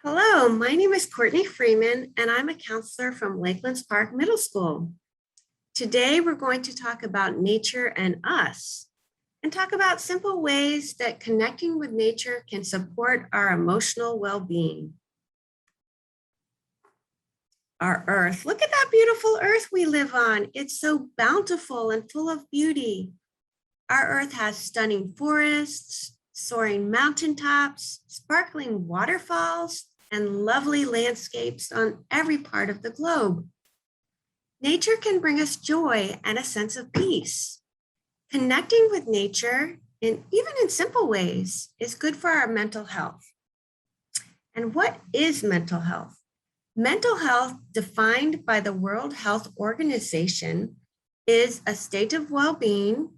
Hello, my name is Courtney Freeman, and I'm a counselor from Lakelands Park Middle School. Today, we're going to talk about nature and us, and talk about simple ways that connecting with nature can support our emotional well-being. Our Earth, look at that beautiful Earth we live on. It's so bountiful and full of beauty. Our Earth has stunning forests, soaring mountaintops, sparkling waterfalls, and lovely landscapes on every part of the globe. Nature can bring us joy and a sense of peace. Connecting with nature, even in simple ways, is good for our mental health. And what is mental health? Mental health, defined by the World Health Organization, is a state of well-being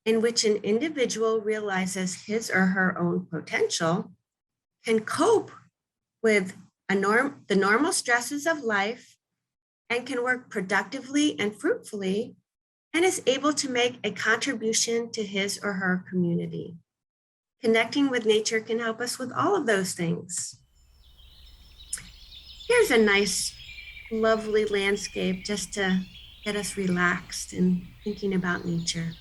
in which an individual realizes his or her own potential, can cope with the normal stresses of life, and can work productively and fruitfully, and is able to make a contribution to his or her community. Connecting with nature can help us with all of those things. Here's a nice, lovely landscape just to get us relaxed and thinking about nature.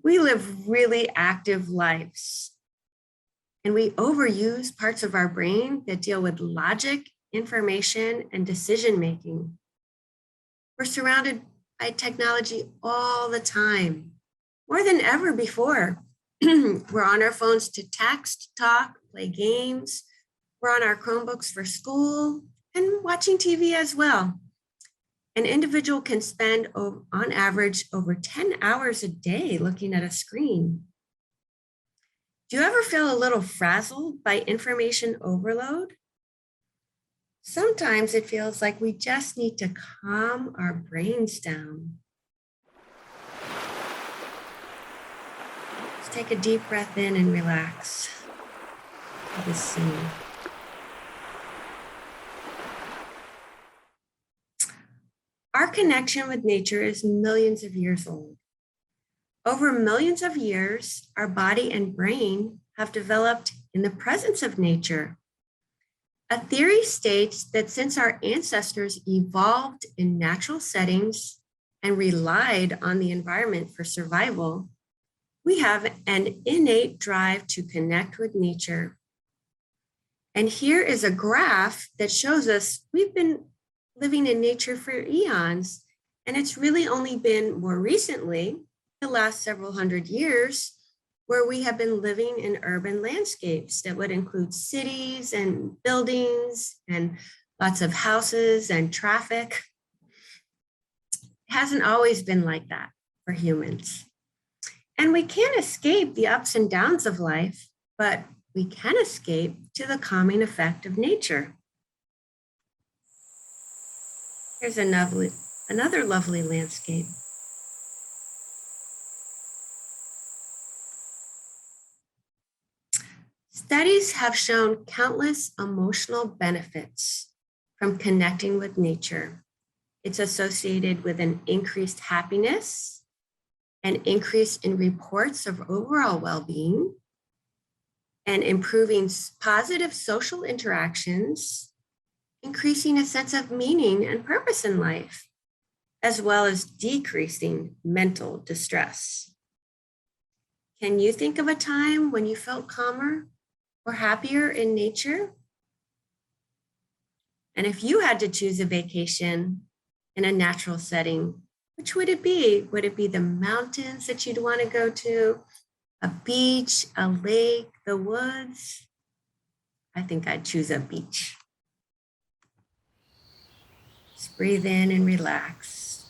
We live really active lives, and we overuse parts of our brain that deal with logic, information, and decision-making. We're surrounded by technology all the time, more than ever before. We're on our phones to text, talk, play games. We're on our Chromebooks for school and watching TV as well. An individual can spend, on average, over 10 hours a day looking at a screen. Do you ever feel a little frazzled by information overload? Sometimes it feels like we just need to calm our brains down. Let's take a deep breath in and relax to this scene. Our connection with nature is millions of years old. Over millions of years, our body and brain have developed in the presence of nature. A theory states that since our ancestors evolved in natural settings and relied on the environment for survival, we have an innate drive to connect with nature. And here is a graph that shows us we've been living in nature for eons, and it's really only been more recently, the last several hundred years, where we have been living in urban landscapes that would include cities and buildings and lots of houses and traffic. It hasn't always been like that for humans. And we can't escape the ups and downs of life, but we can escape to the calming effect of nature. Here's another lovely landscape. Studies have shown countless emotional benefits from connecting with nature. It's associated with an increased happiness, an increase in reports of overall well-being, and improving positive social interactions, increasing a sense of meaning and purpose in life, as well as decreasing mental distress. Can you think of a time when you felt calmer or happier in nature? And if you had to choose a vacation in a natural setting, which would it be? Would it be the mountains that you'd want to go to, a beach, a lake, the woods? I think I'd choose a beach. Just breathe in and relax.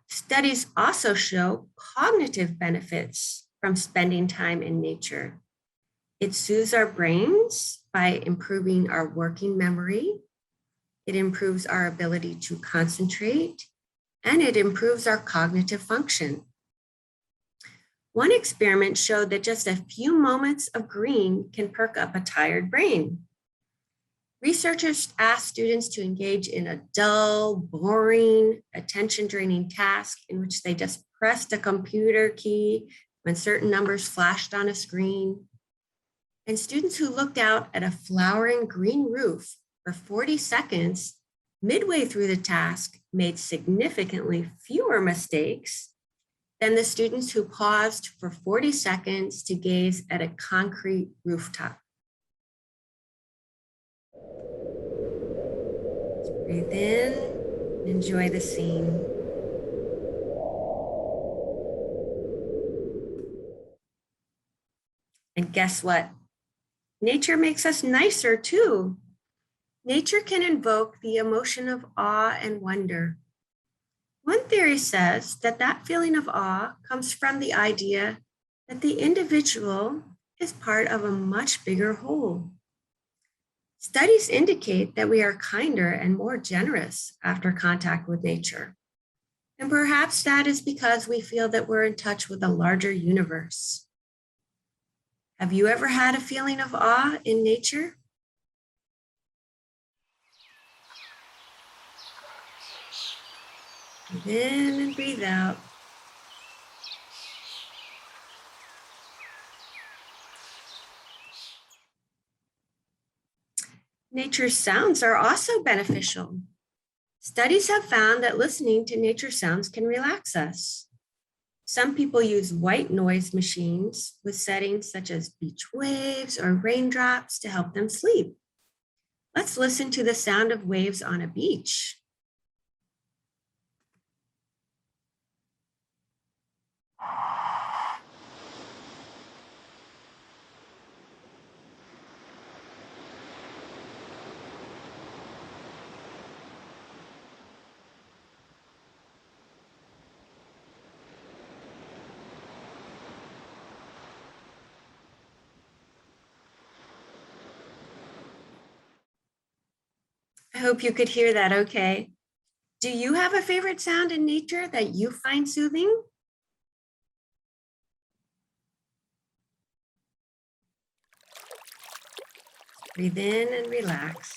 Studies also show cognitive benefits from spending time in nature. It soothes our brains by improving our working memory. It improves our ability to concentrate, and it improves our cognitive function. One experiment showed that just a few moments of green can perk up a tired brain. Researchers asked students to engage in a dull, boring, attention-draining task in which they just pressed a computer key when certain numbers flashed on a screen. And students who looked out at a flowering green roof for 40 seconds midway through the task made significantly fewer mistakes than the students who paused for 40 seconds to gaze at a concrete rooftop. Breathe in, enjoy the scene. And guess what? Nature makes us nicer too. Nature can invoke the emotion of awe and wonder. One theory says that that feeling of awe comes from the idea that the individual is part of a much bigger whole. Studies indicate that we are kinder and more generous after contact with nature. And perhaps that is because we feel that we're in touch with a larger universe. Have you ever had a feeling of awe in nature? Breathe in and breathe out. Nature's sounds are also beneficial. Studies have found that listening to nature sounds can relax us. Some people use white noise machines with settings such as beach waves or raindrops to help them sleep. Let's listen to the sound of waves on a beach. I hope you could hear that okay. Do you have a favorite sound in nature that you find soothing? Breathe in and relax.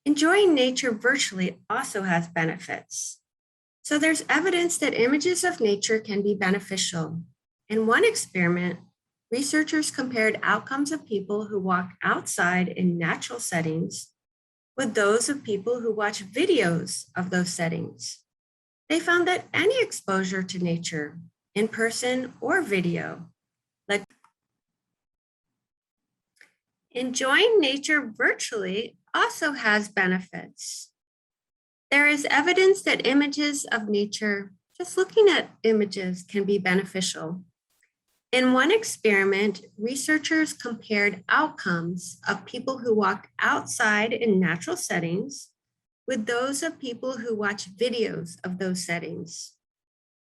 Enjoying nature virtually also has benefits. So there's evidence that images of nature can be beneficial. In one experiment, researchers compared outcomes of people who walk outside in natural settings with those of people who watch videos of those settings. They found that any exposure to nature, in person or video, like enjoying nature virtually also has benefits. There is evidence that images of nature, just looking at images, can be beneficial. In one experiment, researchers compared outcomes of people who walk outside in natural settings with those of people who watch videos of those settings.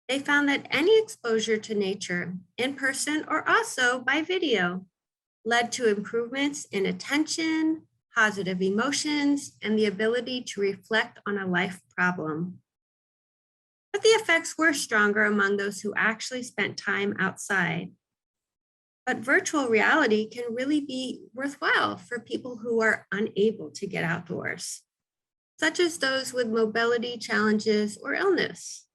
They found that any exposure to nature, in person or also by video, led to improvements in attention, positive emotions, and the ability to reflect on a life problem. But the effects were stronger among those who actually spent time outside. But virtual reality can really be worthwhile for people who are unable to get outdoors, such as those with mobility challenges or illness.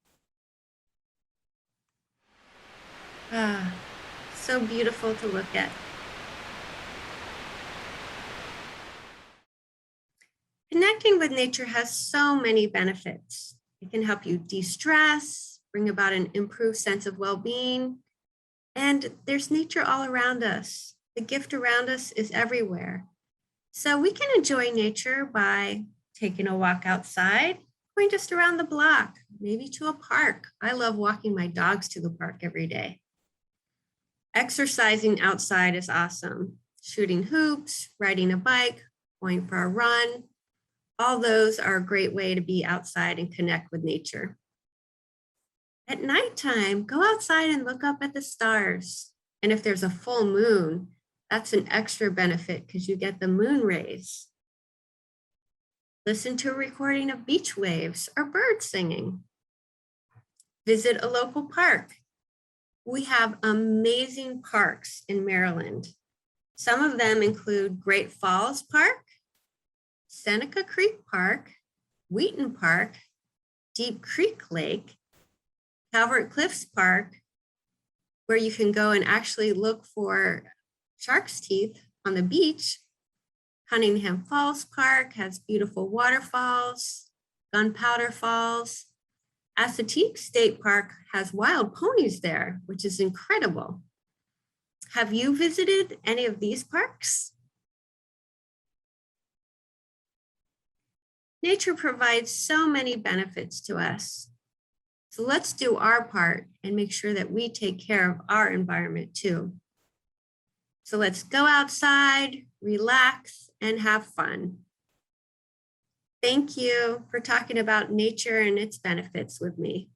So beautiful to look at. Connecting with nature has so many benefits. It can help you de-stress, bring about an improved sense of well-being, and there's nature all around us. The gift around us is everywhere. So we can enjoy nature by taking a walk outside, going just around the block, maybe to a park. I love walking my dogs to the park every day. Exercising outside is awesome. Shooting hoops, riding a bike, going for a run. All those are a great way to be outside and connect with nature. At nighttime, go outside and look up at the stars. And if there's a full moon, that's an extra benefit because you get the moon rays. Listen to a recording of beach waves or birds singing. Visit a local park We have amazing parks in Maryland. Some of them include Great Falls Park, Seneca Creek Park, Wheaton Park, Deep Creek Lake, Calvert Cliffs Park, where you can go and actually look for shark's teeth on the beach. Cunningham Falls Park has beautiful waterfalls, Gunpowder Falls. Assateague State Park has wild ponies there, which is incredible. Have you visited any of these parks? Nature provides so many benefits to us. So let's do our part and make sure that we take care of our environment too. So let's go outside, relax, and have fun. Thank you for talking about nature and its benefits with me.